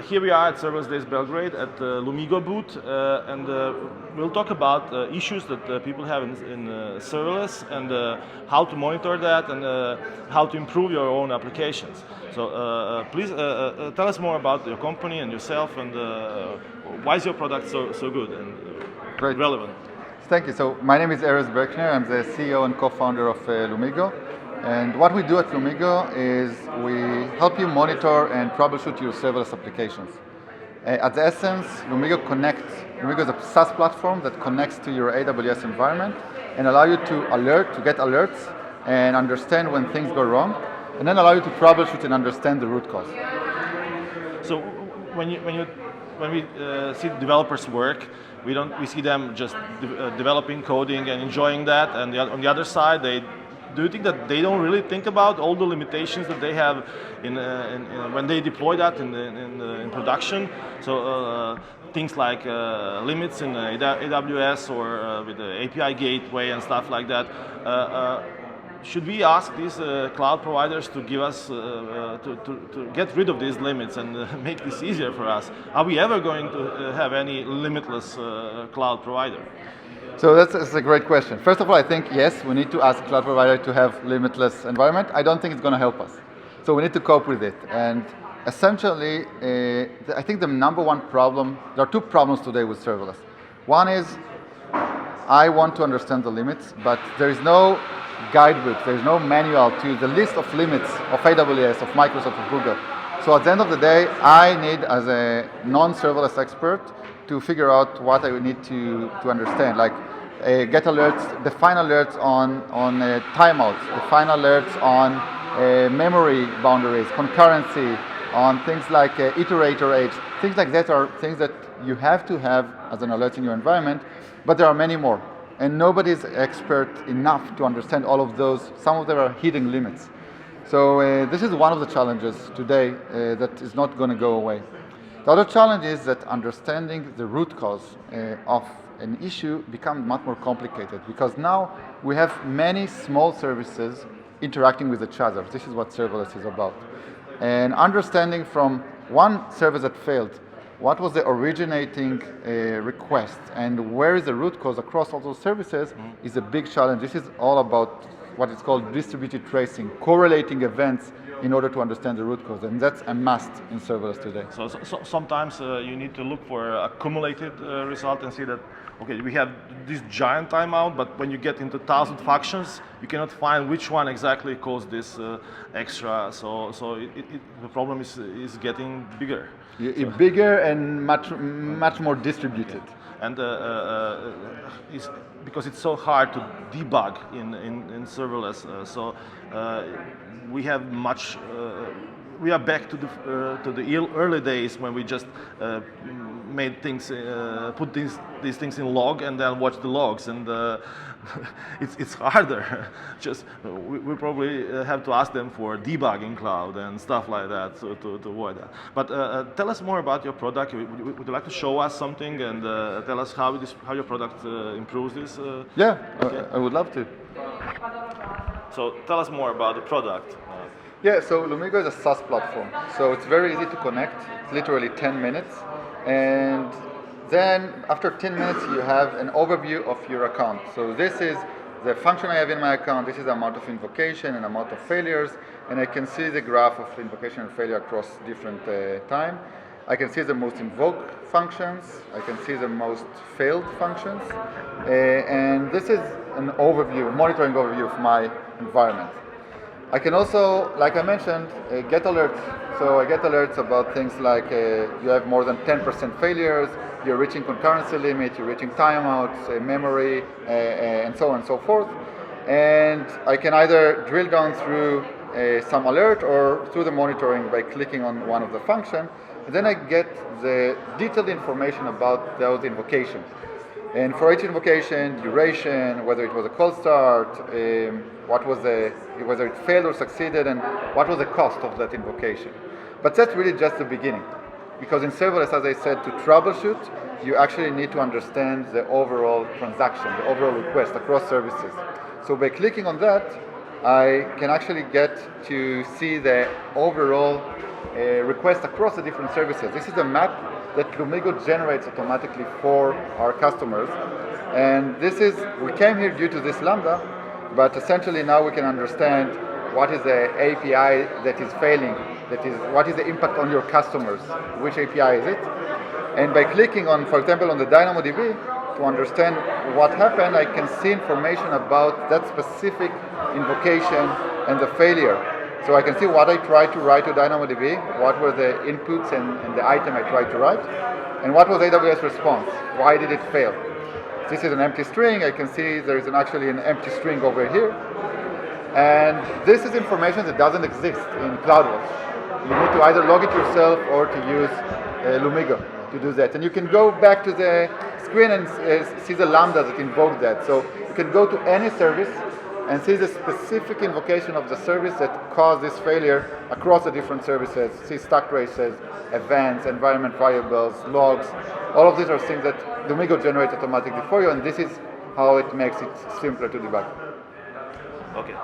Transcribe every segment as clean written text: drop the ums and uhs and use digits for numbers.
here we are at Serverless Days Belgrade at the Lumigo booth, and we'll talk about issues that people have in serverless and how to monitor that and how to improve your own applications. So please tell us more about your company and yourself, and why is your product so good and relevant? Thank you. So my name is Erez Berkner. I'm the CEO and co-founder of Lumigo. And what we do at Lumigo is we help you monitor and troubleshoot your serverless applications. At the essence, Lumigo is a SaaS platform that connects to your AWS environment and allow you to get alerts and understand when things go wrong, and then allow you to troubleshoot and understand the root cause. So when we see developers work, we see them just developing, coding, and enjoying that, and on the other side, do you think that they don't really think about all the limitations that they have when they deploy that in production? So things like limits in AWS or with the API gateway and stuff like that. Should we ask these cloud providers to give us to get rid of these limits and make this easier for us? Are we ever going to have any limitless cloud provider? So that's a great question. First of all, I think, yes, we need to ask cloud provider to have limitless environment. I don't think it's going to help us. So we need to cope with it. And essentially, I think the number one problem, there are two problems today with serverless. One is, I want to understand the limits, but there is no guidebook, there is no manual to the list of limits of AWS, of Microsoft, of Google. So at the end of the day, I need, as a non-serverless expert, to figure out what I would need to understand, like get alerts, define alerts on timeouts, define alerts on memory boundaries, concurrency, on things like iterator age. Things like that are things that you have to have as an alert in your environment, but there are many more. And nobody is expert enough to understand all of those. Some of them are hidden limits. So this is one of the challenges today that is not going to go away. The other challenge is that understanding the root cause of an issue becomes much more complicated, because now we have many small services interacting with each other. This is what serverless is about. And understanding from one service that failed, what was the originating request and where is the root cause across all those services is a big challenge. This is all about what is called distributed tracing, correlating events in order to understand the root cause, and that's a must in serverless today. So sometimes you need to look for accumulated result and see that, okay, we have this giant timeout, but when you get into 1,000 functions, you cannot find which one exactly caused this extra. So the problem is getting bigger. Bigger and much more distributed. And because it's so hard to debug in serverless, so we have we are back to the early days when we just made things, put these things in log and then watch the logs, and it's harder. Just we probably have to ask them for debugging cloud and stuff like that, so to avoid that. But tell us more about your product. Would you like to show us something and tell us how your product improves this? Yeah, okay. I would love to. So tell us more about the product. Yeah, so Lumigo is a SaaS platform, so it's very easy to connect. It's literally 10 minutes, and then after 10 minutes you have an overview of your account. So this is the function I have in my account, this is the amount of invocation and amount of failures, and I can see the graph of invocation and failure across different time. I can see the most invoked functions, I can see the most failed functions, and this is an overview, monitoring overview of my environment. I can also, like I mentioned, get alerts. So I get alerts about things like you have more than 10% failures, you're reaching concurrency limit, you're reaching timeouts, memory, and so on and so forth. And I can either drill down through some alert or through the monitoring by clicking on one of the functions. And then I get the detailed information about those invocations. And for each invocation, duration, whether it was a cold start, whether it failed or succeeded, and what was the cost of that invocation. But that's really just the beginning. Because in serverless, as I said, to troubleshoot, you actually need to understand the overall transaction, the overall request across services. So by clicking on that, I can actually get to see the overall request across the different services. This is a map that Lumigo generates automatically for our customers. And we came here due to this Lambda, but essentially now we can understand what is the API that is failing, what is the impact on your customers, which API is it. And by clicking on, for example, on the DynamoDB, to understand what happened, I can see information about that specific invocation and the failure. So I can see what I tried to write to DynamoDB, what were the inputs and the item I tried to write, and what was AWS response, why did it fail. This is an empty string. I can see there is actually an empty string over here. And this is information that doesn't exist in CloudWatch. You need to either log it yourself or to use Lumigo to do that. And you can go back to the screen and see the lambdas that invoke that. So you can go to any service and see the specific invocation of the service that caused this failure across the different services. See stack traces, events, environment variables, logs. All of these are things that Lumigo generates automatically for you, and this is how it makes it simpler to debug. Okay.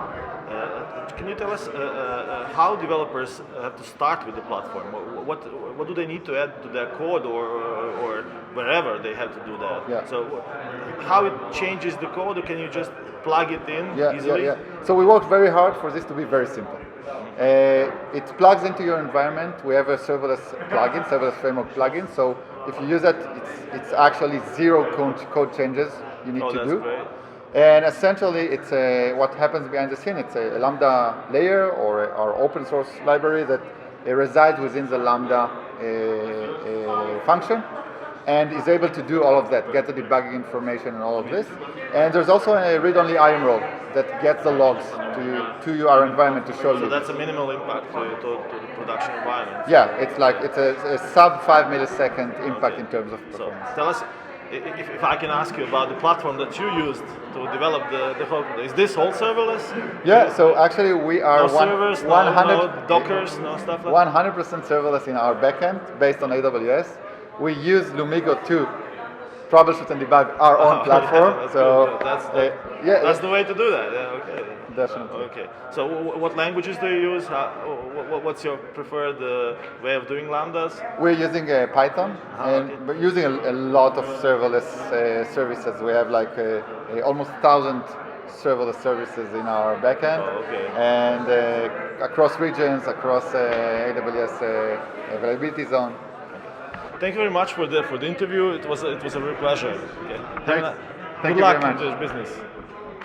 Can you tell us how developers have to start with the platform? What do they need to add to their code or wherever they have to do that? Yeah. So how it changes the code, or can you just plug it in easily? Yeah. So we worked very hard for this to be very simple. It plugs into your environment. We have a serverless plugin, serverless framework plugin. So if you use that, it's actually zero code changes you need to do. Great. And essentially, it's what happens behind the scene. It's a Lambda layer or our open source library that resides within the Lambda function and is able to do all of that, get the debugging information and all of this. And there's also a read-only IAM role that gets the logs to our environment to show you. So that's a minimal impact to the production environment. Yeah, it's a sub 5 millisecond impact in terms of performance. So tell us, if I can ask you about the platform that you used to develop the whole, is this all serverless? Yeah, so actually we are no servers, 100, no Dockers, no stuff like that? 100% serverless in our backend based on AWS. We use Lumigo to troubleshoot and debug our own platform. Yeah, that's the way to do that. Yeah, okay. Definitely. Okay. So what languages do you use? What's your preferred way of doing lambdas? We're using Python, and we're using a lot of serverless services. We have like almost 1,000 serverless services in our backend, and across regions, across AWS availability zone. Thank you very much for the interview. It was a real pleasure. Okay. Thank you Good luck very much. in this business.